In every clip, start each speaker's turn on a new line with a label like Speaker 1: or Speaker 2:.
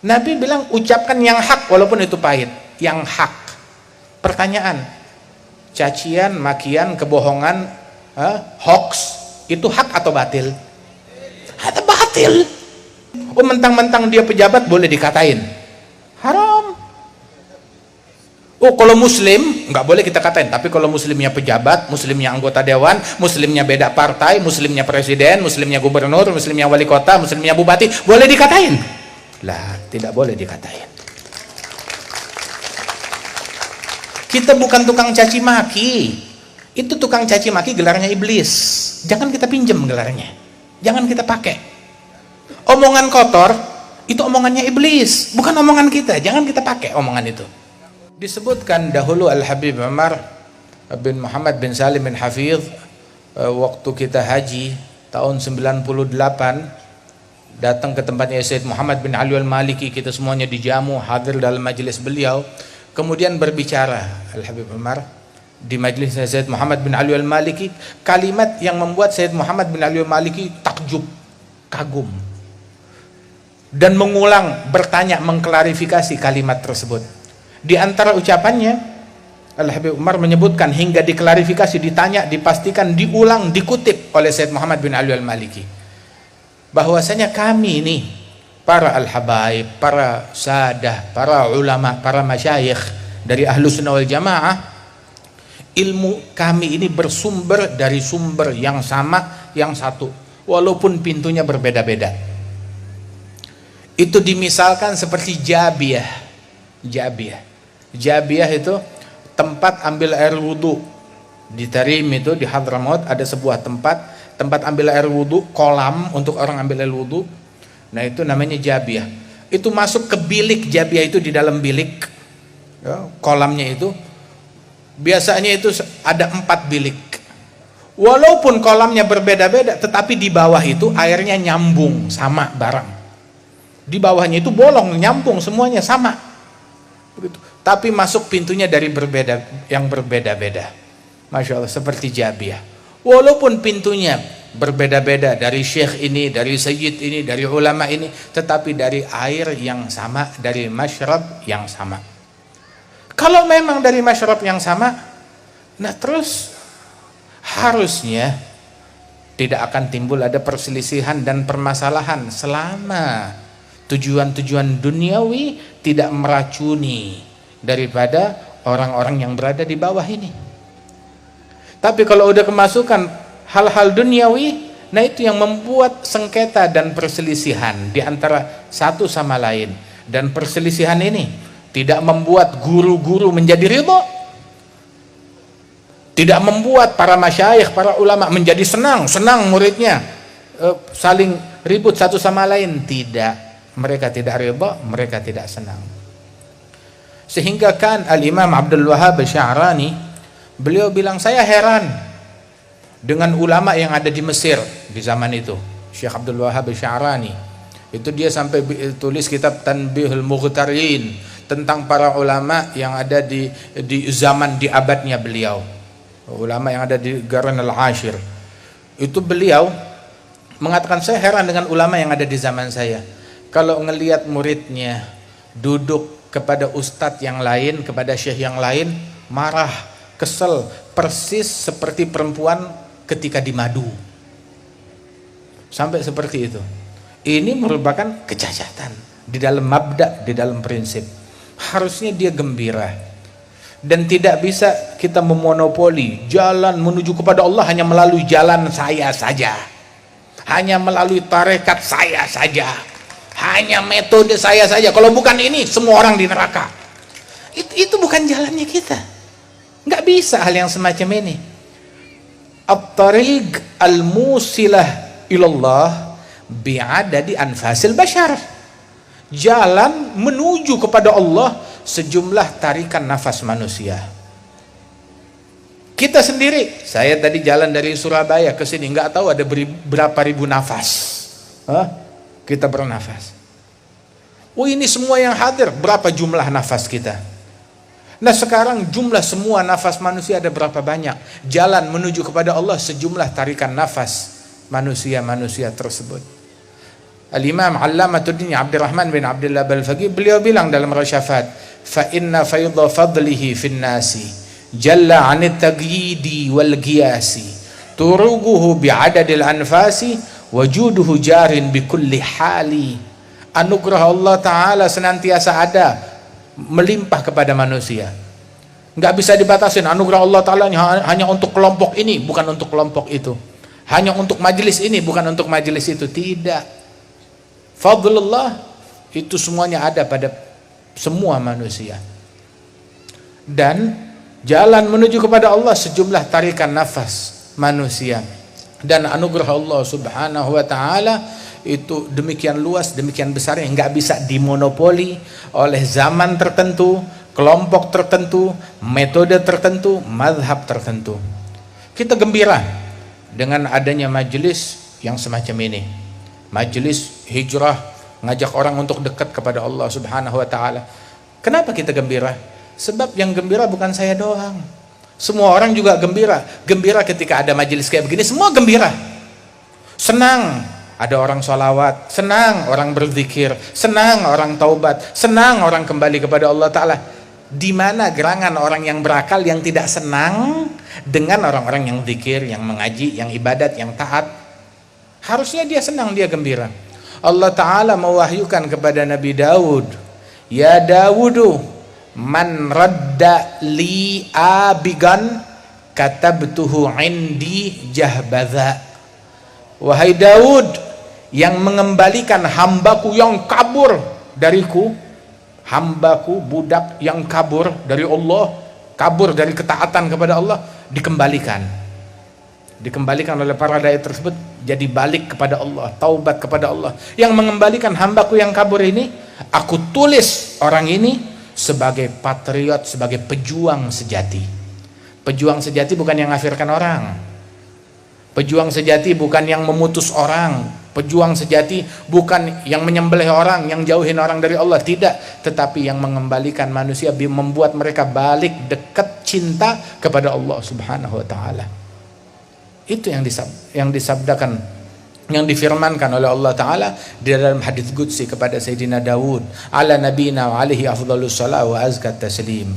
Speaker 1: Nabi bilang ucapkan yang hak walaupun itu pahit. Yang hak. Pertanyaan, cacian, makian, kebohongan, hoax, itu hak atau batil? Ada batil. Oh, mentang-mentang dia pejabat boleh dikatain? Haram. Oh, kalau muslim nggak boleh kita katain, tapi kalau muslimnya pejabat, muslimnya anggota dewan, muslimnya beda partai, muslimnya presiden, muslimnya gubernur, muslimnya wali kota, muslimnya bupati, boleh dikatain? Lah, tidak boleh dikatain. Kita bukan tukang caci maki. Itu tukang caci maki gelarnya iblis. Jangan kita pinjem gelarnya. Jangan kita pakai. Omongan kotor itu omongannya iblis, bukan omongan kita. Jangan kita pakai omongan itu. Disebutkan dahulu Al-Habib Umar bin Muhammad bin Salim bin Hafidh, waktu kita haji tahun 98, datang ke tempatnya Sayyid Muhammad bin Ali al-Maliki, kita semuanya dijamu, hadir dalam majelis beliau. Kemudian berbicara Al-Habib Umar di majelis Sayyid Muhammad bin Ali al-Maliki, kalimat yang membuat Sayyid Muhammad bin Ali al-Maliki takjub, kagum, dan mengulang, bertanya, mengklarifikasi kalimat tersebut. Di antara ucapannya, Al-Habib Umar menyebutkan, hingga diklarifikasi, ditanya, dipastikan, diulang, dikutip oleh Sayyid Muhammad bin Ali al-Maliki, bahwasanya kami ini para al-habaib, para sadah, para ulama, para masyayikh dari Ahlus Sunnah wal Jamaah, ilmu kami ini bersumber dari sumber yang sama, yang satu, walaupun pintunya berbeda-beda. Itu dimisalkan seperti Jabiyah. Jabiyah itu tempat ambil air wudhu. Di Tarim itu, di Hadramaut, ada sebuah tempat ambil air wudhu, kolam untuk orang ambil air wudhu. Nah, itu namanya Jabiyah. Itu masuk ke bilik Jabiyah itu, di dalam bilik, ya, kolamnya itu biasanya itu ada 4 bilik. Walaupun kolamnya berbeda-beda, tetapi di bawah itu airnya nyambung, sama barang. Di bawahnya itu bolong, nyambung, semuanya sama. Begitu. Tapi masuk pintunya dari yang berbeda-beda. Masya Allah, seperti Jabiyah. Walaupun pintunya berbeda-beda, dari syekh ini, dari sayyid ini, dari ulama ini, tetapi dari air yang sama, dari masyrab yang sama. Kalau memang dari masyrab yang sama, nah terus harusnya tidak akan timbul ada perselisihan dan permasalahan selama tujuan-tujuan duniawi tidak meracuni daripada orang-orang yang berada di bawah ini. Tapi kalau udah kemasukan hal-hal duniawi, nah itu yang membuat sengketa dan perselisihan di antara satu sama lain. Dan perselisihan ini tidak membuat guru-guru menjadi ridha, tidak membuat para masyayikh, para ulama menjadi senang muridnya saling ribut satu sama lain. Tidak. Mereka tidak ridha, mereka tidak senang. Sehingga kan Al-Imam Abdul Wahhab Sya'rani, beliau bilang, saya heran dengan ulama yang ada di Mesir di zaman itu. Syekh Abdul Wahhab Sya'rani itu dia sampai tulis kitab Tanbihul Mughtarin tentang para ulama yang ada di zaman, di abadnya beliau, ulama yang ada di Qarn al-Ashir. Itu beliau mengatakan, saya heran dengan ulama yang ada di zaman saya. Kalau ngelihat muridnya duduk kepada ustadz yang lain, kepada syekh yang lain, marah, kesel, persis seperti perempuan ketika di madu. Sampai seperti itu. Ini merupakan kecacatan di dalam mabda, di dalam prinsip. Harusnya dia gembira. Dan tidak bisa kita memonopoli jalan menuju kepada Allah hanya melalui jalan saya saja, hanya melalui tarekat saya saja, hanya metode saya saja. Kalau bukan ini, semua orang di neraka. Itu bukan jalannya kita. Nggak bisa hal yang semacam ini. At-tariq al-musilah ilallah bi'adadi anfasil bashar. Jalan menuju kepada Allah sejumlah tarikan nafas manusia. Kita sendiri, saya tadi jalan dari Surabaya ke sini, nggak tahu ada berapa ribu nafas. Kita bernafas. Oh, ini semua yang hadir, berapa jumlah nafas kita? Nah, sekarang jumlah semua nafas manusia ada berapa banyak? Jalan menuju kepada Allah sejumlah tarikan nafas manusia-manusia tersebut. Al-Imam Allamatuddin Abdurrahman bin Abdullah Al-Faqih, beliau bilang dalam Rasyafat, fa inna faydha fadlihi fin nasi jalla 'anit tagyidi wal qiyasi turuguhu bi'adadil anfasi wajuduhu jarin bi kulli hali. Anugerah Allah Ta'ala senantiasa ada, melimpah kepada manusia, nggak bisa dibatasin. Anugerah Allah Ta'ala hanya untuk kelompok ini, bukan untuk kelompok itu, hanya untuk majelis ini, bukan untuk majelis itu. Tidak. Fadlullah itu semuanya ada pada semua manusia. Dan jalan menuju kepada Allah sejumlah tarikan nafas manusia. Dan anugerah Allah Subhanahu wa Ta'ala itu demikian luas, demikian besar, yang nggak bisa dimonopoli oleh zaman tertentu, kelompok tertentu, metode tertentu, mazhab tertentu. Kita gembira dengan adanya majelis yang semacam ini, majelis hijrah, ngajak orang untuk dekat kepada Allah Subhanahu wa Ta'ala. Kenapa kita gembira? Sebab yang gembira bukan saya doang, semua orang juga gembira. Gembira ketika ada majelis kayak begini, semua gembira, senang ada orang sholawat, senang orang berzikir, senang orang taubat, senang orang kembali kepada Allah Ta'ala. Di mana gerangan orang yang berakal yang tidak senang dengan orang-orang yang zikir, yang mengaji, yang ibadat, yang taat? Harusnya dia senang, dia gembira. Allah Ta'ala mewahyukan kepada Nabi Daud, ya Dawudu, man radda li abigan katabtuhu indi jahbadha. Wahai Daud, yang mengembalikan hambaku yang kabur dariku, hambaku budak yang kabur dari Allah, kabur dari ketaatan kepada Allah, dikembalikan oleh para dai tersebut, jadi balik kepada Allah, taubat kepada Allah. Yang mengembalikan hambaku yang kabur ini, aku tulis orang ini sebagai patriot, sebagai pejuang sejati. Pejuang sejati bukan yang ngafirkan orang, pejuang sejati bukan yang memutus orang, pejuang sejati bukan yang menyembelih orang, yang jauhin orang dari Allah, tidak, tetapi yang mengembalikan manusia, membuat mereka balik dekat cinta kepada Allah Subhanahu wa Ta'ala. Itu yang disabdakan, yang difirmankan oleh Allah Ta'ala di dalam hadits qudsi kepada Sayyidina Daud, ala nabina wa alihi afdhalus salat wa azkat taslim.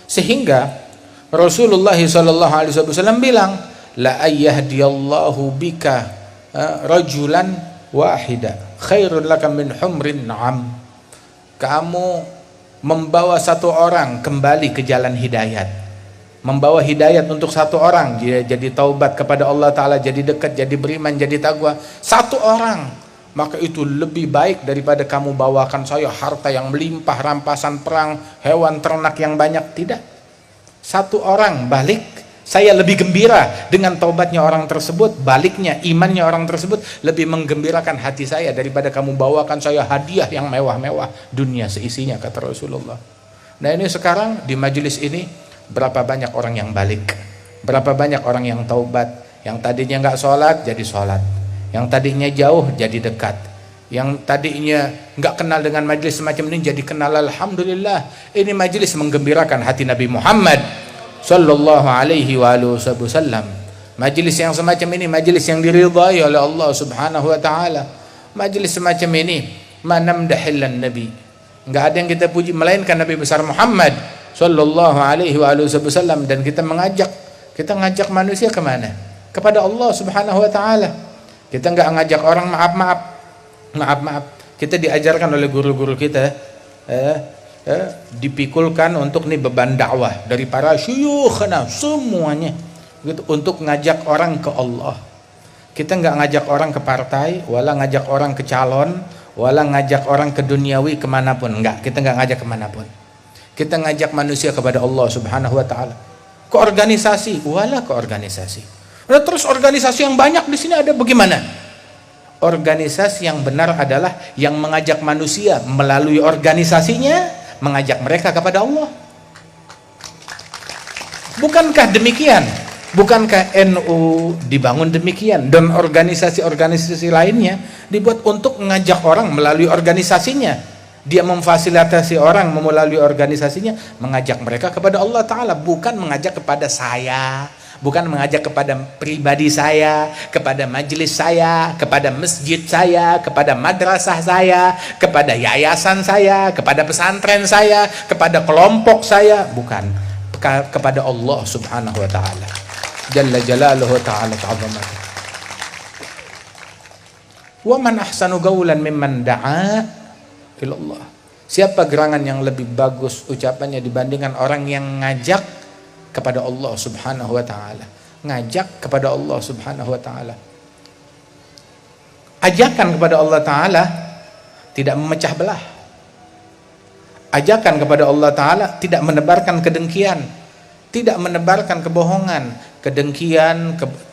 Speaker 1: Sehingga Rasulullah SAW bilang, la ayyahdiyallahu bika rajulan wahida khairun laka min humrin na'am. Kamu membawa satu orang kembali ke jalan hidayat, membawa hidayat untuk satu orang, dia jadi taubat kepada Allah Ta'ala, jadi dekat, jadi beriman, jadi takwa, satu orang, maka itu lebih baik daripada kamu bawakan saya harta yang melimpah, rampasan perang, hewan ternak yang banyak. Tidak, satu orang balik, saya lebih gembira dengan taubatnya orang tersebut, baliknya imannya orang tersebut lebih menggembirakan hati saya daripada kamu bawakan saya hadiah yang mewah-mewah, dunia seisinya, kata Rasulullah. Nah ini sekarang di majelis ini berapa banyak orang yang balik, berapa banyak orang yang taubat, yang tadinya nggak sholat jadi sholat, yang tadinya jauh jadi dekat, yang tadinya nggak kenal dengan majelis semacam ini jadi kenal. Alhamdulillah, ini majelis menggembirakan hati Nabi Muhammad Sallallahu Alaihi Wasallam. Majelis yang semacam ini majelis yang diridhai oleh Allah Subhanahu Wa Taala. Majelis semacam ini manamdahillan Nabi, nggak ada yang kita puji melainkan Nabi besar Muhammad Sallallahu Alaihi Wasallam. Dan kita ngajak manusia kemana? Kepada Allah Subhanahu Wa Taala. Kita nggak ngajak orang maaf. Kita diajarkan oleh guru-guru kita, dipikulkan untuk nih beban dakwah dari para syuyukhna semuanya, gitu, untuk ngajak orang ke Allah. Kita nggak ngajak orang ke partai, wala ngajak orang ke calon, wala ngajak orang ke duniawi kemanapun. Enggak, kita nggak ngajak kemanapun. Kita ngajak manusia kepada Allah Subhanahu Wa Taala. Ke organisasi, wala ke organisasi. Nah, terus organisasi yang banyak di sini ada bagaimana? Organisasi yang benar adalah yang mengajak manusia melalui organisasinya, mengajak mereka kepada Allah. Bukankah demikian? Bukankah NU dibangun demikian dan organisasi-organisasi lainnya dibuat untuk mengajak orang melalui organisasinya? Dia memfasilitasi orang melalui organisasinya, mengajak mereka kepada Allah Ta'ala, bukan mengajak kepada saya, bukan mengajak kepada pribadi saya, kepada majelis saya, kepada masjid saya, kepada madrasah saya, kepada yayasan saya, kepada pesantren saya, kepada kelompok saya, bukan, kepada Allah Subhanahu wa taala. Jalla jalaluhu ta'ala ta'zamatuh. Wa man ahsanu qawlan mimman da'a ila Allah. Siapa gerangan yang lebih bagus ucapannya dibandingkan orang yang ngajak kepada Allah Subhanahu wa taala. Ngajak kepada Allah Subhanahu wa taala. Ajakan kepada Allah taala tidak memecah belah. Ajakan kepada Allah taala tidak menebarkan kedengkian, tidak menebarkan kebohongan,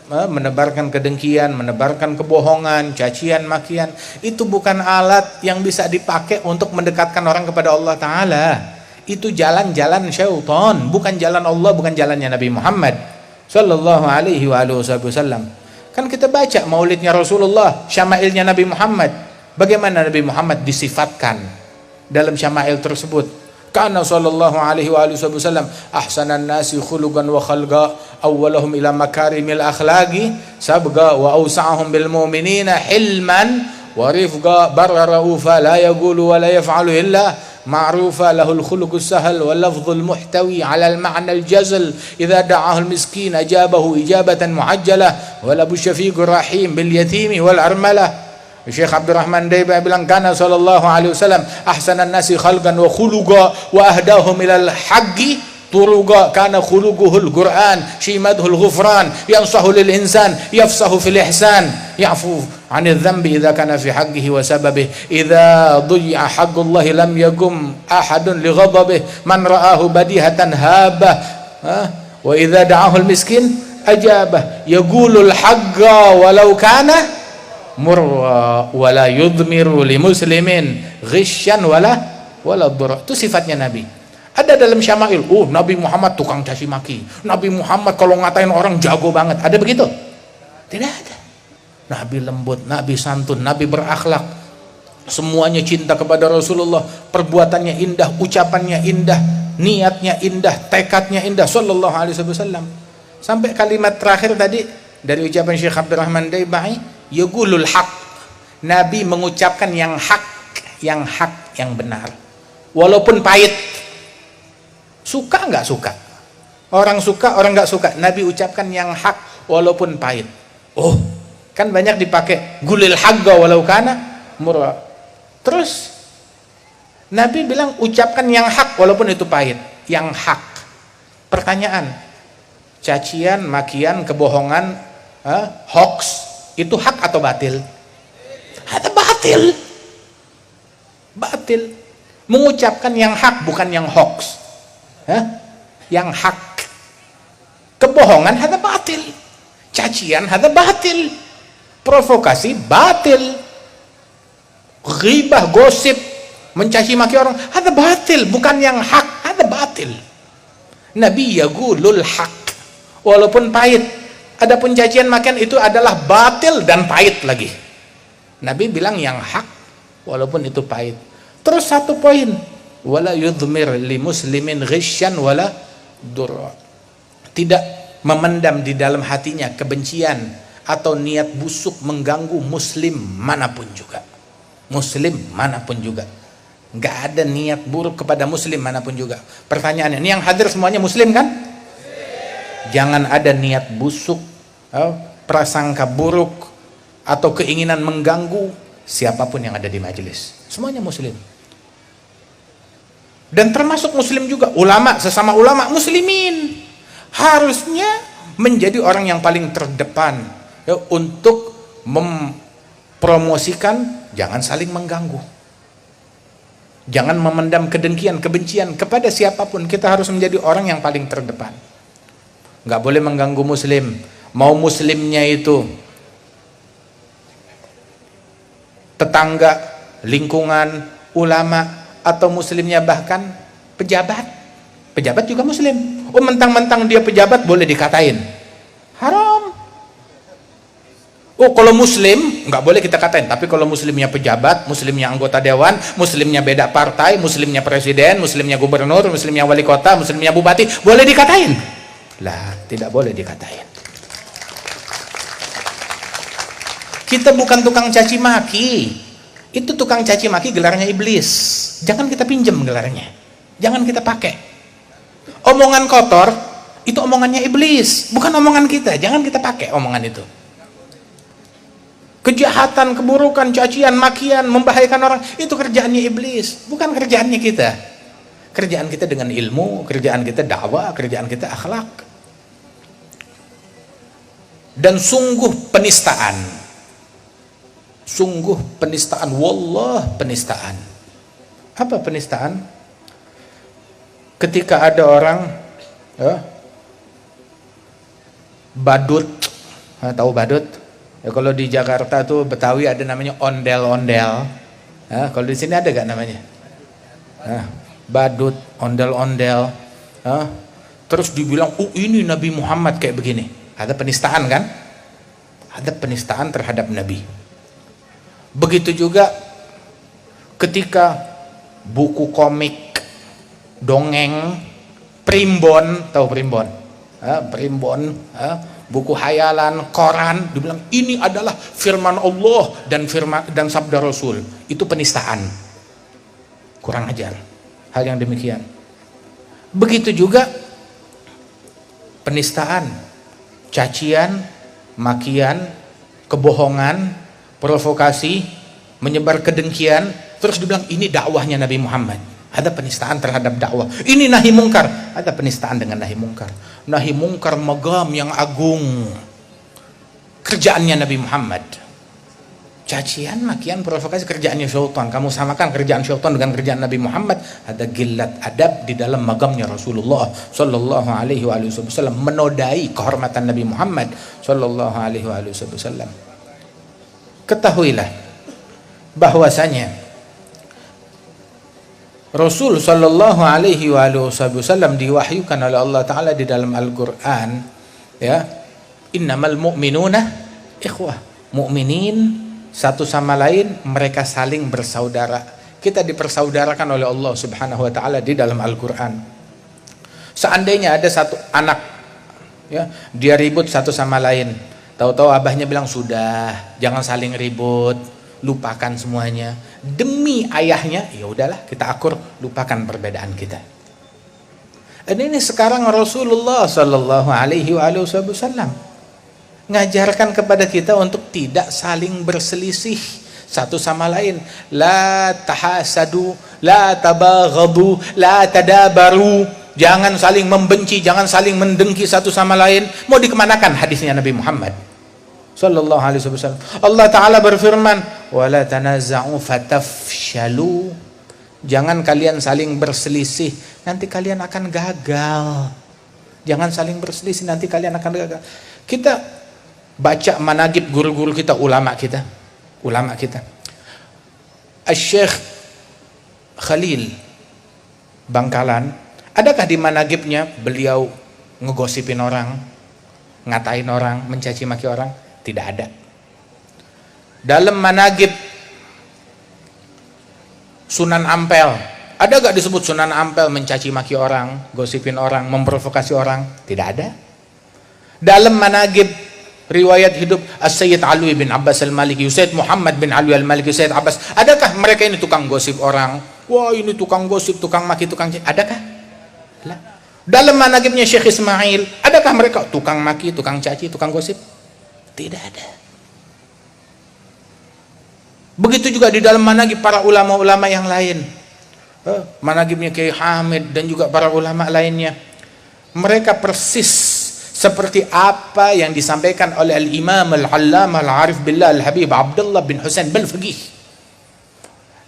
Speaker 1: menebarkan kedengkian, menebarkan kebohongan, cacian, makian. Itu bukan alat yang bisa dipakai untuk mendekatkan orang kepada Allah taala. Itu jalan-jalan syaitan, bukan jalan Allah, bukan jalannya Nabi Muhammad sallallahu alaihi wasallam. Kan kita baca maulidnya Rasulullah, syama'ilnya Nabi Muhammad. Bagaimana Nabi Muhammad disifatkan dalam syama'il tersebut? Kana sallallahu alaihi wasallam ahsanan nasi khuluqan wa khalqa, awwalahum ila makarimil akhlaqi, sabqa wa awsa'ahum bil mu'minina hilman wa rifqa, barra raufa la yaqulu wa la yaf'alu illa ma'rufa, lahul khuluqus sahal wal lafdhul muhtawi 'ala al ma'na al jazl, idza da'ahu al miskin ajabahu ijabatan mu'ajjalah wa la busyafiqur rahim bil yatimi wal armalah. Syekh Abdurrahman Daiba bilang kana sallallahu alaihi wasallam ahsanan nasi khalqan wa khuluqa wa ahdahum ilal haqqi turuqa, kana khuluquhul Qur'an, shimadhul ghufran, yansahu lil insan, yafsahu fil ihsan, ya'fu 'anil dhanbi idza kana fi haqqihi wa sababihi, idza dhuyya haqqullahi lam yaqum ahadun li ghadabihi, man ra'ahu badihatan habah, wa idza da'ahu al miskin ajabah, yaqulul haqqa walau kana murwa wala yudmiru li muslimin ghisyan wala dhurra. Itu sifatnya Nabi. Ada dalam syama'il, Nabi Muhammad tukang caci maki, Nabi Muhammad kalau ngatain orang jago banget. Ada begitu? Tidak ada. Nabi lembut, Nabi santun, Nabi berakhlak, semuanya cinta kepada Rasulullah, perbuatannya indah, ucapannya indah, niatnya indah, tekadnya indah sallallahu alaihi wasallam. Sampai kalimat terakhir tadi dari ucapan Syekh Abdurrahman Daibai, yaqulul haq, Nabi mengucapkan yang hak, yang benar, walaupun pahit. Suka nggak suka, orang suka orang nggak suka, Nabi ucapkan yang hak walaupun pahit. Kan banyak dipakai gulil haqqa walau kana murra. Terus Nabi bilang ucapkan yang hak walaupun itu pahit, yang hak. Pertanyaan, cacian, makian, kebohongan, hoax, itu hak atau batil? Ada batil. Batil. Mengucapkan yang hak bukan yang hoax. Yang hak. Kebohongan ada batil. Cacian ada batil. Provokasi batil. Ghibah, gosip, mencaci maki orang ada batil, bukan yang hak, ada batil. Nabi yaqulul haq walaupun pahit. Adapun cacian makian itu adalah batil dan pahit lagi. Nabi bilang yang hak walaupun itu pahit. Terus satu poin, wala yudhmir li muslimin ghisyan wala durra. Tidak memendam di dalam hatinya kebencian atau niat busuk mengganggu muslim manapun juga. Muslim manapun juga. Enggak ada niat buruk kepada muslim manapun juga. Pertanyaannya, ini yang hadir semuanya muslim kan? Jangan ada niat busuk, prasangka buruk, atau keinginan mengganggu siapapun yang ada di majelis. Semuanya muslim. Dan termasuk muslim juga, ulama, sesama ulama muslimin. Harusnya menjadi orang yang paling terdepan untuk mempromosikan, jangan saling mengganggu. Jangan memendam kedengkian, kebencian kepada siapapun. Kita harus menjadi orang yang paling terdepan. Nggak boleh mengganggu muslim. Mau muslimnya itu tetangga, lingkungan, ulama, atau muslimnya bahkan pejabat. Pejabat juga muslim. Mentang-mentang dia pejabat boleh dikatain. Haram. Kalau muslim nggak boleh kita katain. Tapi kalau muslimnya pejabat, muslimnya anggota dewan, muslimnya beda partai, muslimnya presiden, muslimnya gubernur, muslimnya wali kota, muslimnya bupati, boleh dikatain. Lah, tidak boleh dikatain. Kita bukan tukang caci maki. Itu tukang caci maki gelarnya iblis. Jangan kita pinjam gelarnya. Jangan kita pakai. Omongan kotor itu omongannya iblis, bukan omongan kita. Jangan kita pakai omongan itu. Kejahatan, keburukan, cacian, makian, membahayakan orang, itu kerjaannya iblis, bukan kerjaannya kita. Kerjaan kita dengan ilmu, kerjaan kita dakwah, kerjaan kita akhlak. Dan sungguh penistaan, wallah penistaan. Apa penistaan? Ketika ada orang badut, tahu badut? Ya, kalau di Jakarta tuh Betawi ada namanya ondel-ondel. Kalau di sini ada gak namanya? Badut, ondel-ondel. Terus dibilang, ini Nabi Muhammad kayak begini. Ada penistaan kan? Ada penistaan terhadap Nabi. Begitu juga ketika buku komik, dongeng, primbon, tahu primbon? Primbon, buku hayalan, koran, dibilang ini adalah firman Allah dan sabda Rasul. Itu penistaan. Kurang ajar hal yang demikian. Begitu juga penistaan, cacian, makian, kebohongan, provokasi, menyebar kedengkian, terus dibilang ini dakwahnya Nabi Muhammad. Ada penistaan terhadap dakwah. Ini nahi mungkar, ada penistaan dengan nahi mungkar. Nahi mungkar magam yang agung, kerjaannya Nabi Muhammad. Cacian, makian, provokasi kerjaannya syaitan. Kamu samakan kerjaan syaitan dengan kerjaan Nabi Muhammad. Ada gilat adab di dalam magamnya Rasulullah sallallahu alaihi wasallam, menodai kehormatan Nabi Muhammad sallallahu alaihi wasallam. Ketahuilah bahwasanya Rasul sallallahu alaihi wasallam diwahyukan oleh Allah Ta'ala di dalam Al-Quran, ya, innamal mu'minuna ikhwah. Mu'minin satu sama lain, mereka saling bersaudara. Kita dipersaudarakan oleh Allah Subhanahu wa Ta'ala di dalam Al-Quran. Seandainya ada satu anak, ya, dia ribut satu sama lain, tahu-tahu abahnya bilang, sudah, jangan saling ribut, lupakan semuanya. Demi ayahnya, ya udahlah, kita akur, lupakan perbedaan kita. Dan ini sekarang Rasulullah sallallahu alaihi wasallam ngajarkan kepada kita untuk tidak saling berselisih satu sama lain. La tahasadu, la tabaghadu, la tadabaru. Jangan saling membenci, jangan saling mendengki satu sama lain. Mau dikemanakan hadisnya Nabi Muhammad sallallahu alaihi wasallam? Allah Ta'ala berfirman, wala tanaza'u fatafshalu. Jangan kalian saling berselisih, nanti kalian akan gagal. Jangan saling berselisih, nanti kalian akan gagal. Kita baca managib guru-guru kita, ulama kita. Asy-Syaikh Khalil Bangkalan, adakah di managibnya beliau ngegosipin orang, ngatain orang, mencaci maki orang? Tidak ada. Dalam managib Sunan Ampel, ada gak disebut Sunan Ampel mencaci maki orang, gosipin orang, memprovokasi orang? Tidak ada. Dalam managib riwayat hidup As-Sayyid Alwi bin Abbas Al-Maliki, Sayyid Muhammad bin Alwi Al-Maliki, Sayyid Abbas, adakah mereka ini tukang gosip orang? Wah, ini tukang gosip, tukang maki, tukang caci? Adakah? Lah. Dalam managibnya Syekh Ismail, adakah mereka tukang maki, tukang caci, tukang gosip? Tidak ada. Begitu juga di dalam managib para ulama-ulama yang lain, managibnya Kiai Hamid dan juga para ulama lainnya, mereka persis seperti apa yang disampaikan oleh Al-Imam Al-Allamah Al-Arif Billah Al-Habib Abdullah bin Husain Balfaqih.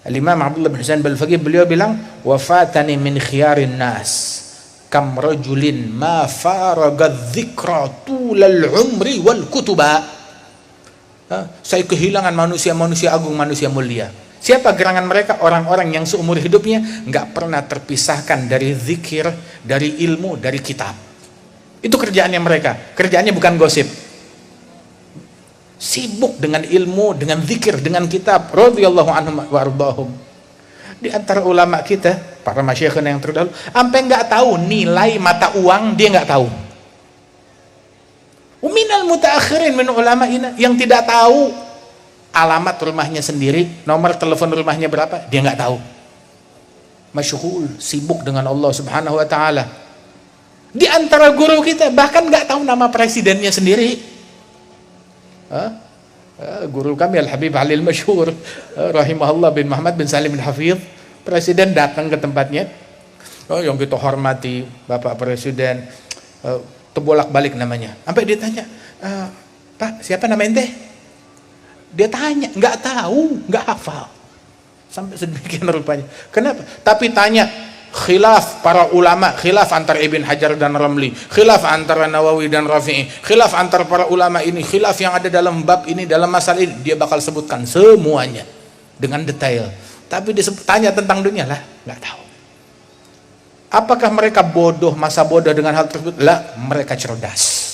Speaker 1: Al-Imam Abdullah bin Husain Balfaqih, beliau bilang, wafatani min khiyarin nas kam rajulin ma faraga dzikra tulal umri wal kutuba. Saya kehilangan manusia-manusia agung, manusia mulia. Siapa gerangan mereka? Orang-orang yang seumur hidupnya nggak pernah terpisahkan dari zikir, dari ilmu, dari kitab. Itu kerjaannya mereka. Kerjaannya bukan gosip. Sibuk dengan ilmu, dengan zikir, dengan kitab. Radhiyallahu anhum wa ardahum. Di antara ulama kita, para masyayikhna yang terdahulu, sampai nggak tahu nilai mata uang, dia nggak tahu. Minal mutaakhirin min ulama'ina, yang tidak tahu alamat rumahnya sendiri, nomor telepon rumahnya berapa, dia nggak tahu. Masyghul, sibuk dengan Allah Subhanahu wa taala. Di antara guru kita bahkan nggak tahu nama presidennya sendiri. Guru kami Al-Habib Halil Masyhur rahimahullah bin Muhammad bin Salim bin Hafidh, presiden datang ke tempatnya. Yang kita hormati Bapak Presiden, terbolak-balik namanya. Sampai dia tanya, Pak, siapa nama ente? Dia tanya, nggak tahu, nggak hafal. Sampai sedemikian rupanya. Kenapa? Tapi tanya, khilaf para ulama, khilaf antara Ibn Hajar dan Ramli, khilaf antara Nawawi dan Rafi'i, khilaf antara para ulama ini, khilaf yang ada dalam bab ini, dalam masalah ini, dia bakal sebutkan semuanya dengan detail. Tapi tanya tentang dunia lah, nggak tahu. Apakah mereka bodoh, masa bodoh dengan hal tersebut? Lah, mereka cerdas.